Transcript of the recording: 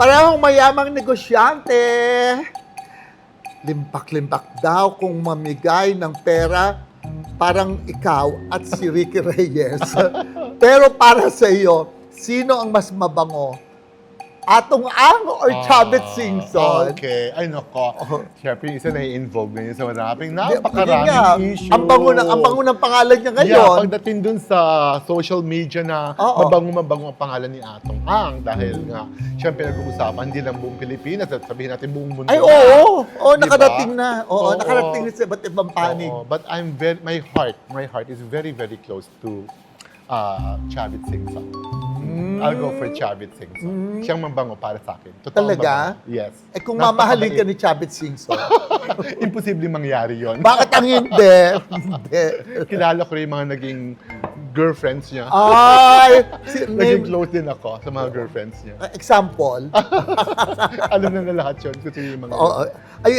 Parehong mayamang negosyante. Limpak-limpak daw kung mamigay ng pera parang ikaw at si Ricky Reyes. Pero para sa iyo, sino ang mas mabango? Atong Ang or Chavit Singson? Okay. Ay, nako. Siyempre, isa na-involve ngayon sa Yun napakaraming nga, issue. Ang bango ng pangalan niya Yeah, ngayon. pagdating dun sa social media na Oo. mabango-mabango ang pangalan ni Atong Ang dahil nga, siyempre nag-uusapan, hindi lang buong Pilipinas at sabihin natin buong mundo. Ay, na. oo. Oo, Di ba? nakarating na. Oo, Oo. nakarating na sa iba't ibang panig. Oo, but my heart is very, very close to Chavit Singson. I'll go for Chavit Singson. Siyang mabango para sa akin. Totoong Talaga? mabango. Yes. Eh kung mamahalin ka ni Chavit Singson, Imposible mangyari yon. bakit ang hindi? Hindi. Kilala ko rin yung mga naging girlfriends niya. Ay! Naging close din ako sa mga girlfriends niya. Example. Alam na lahat yun. Kasi yung mga... Oo. Ay,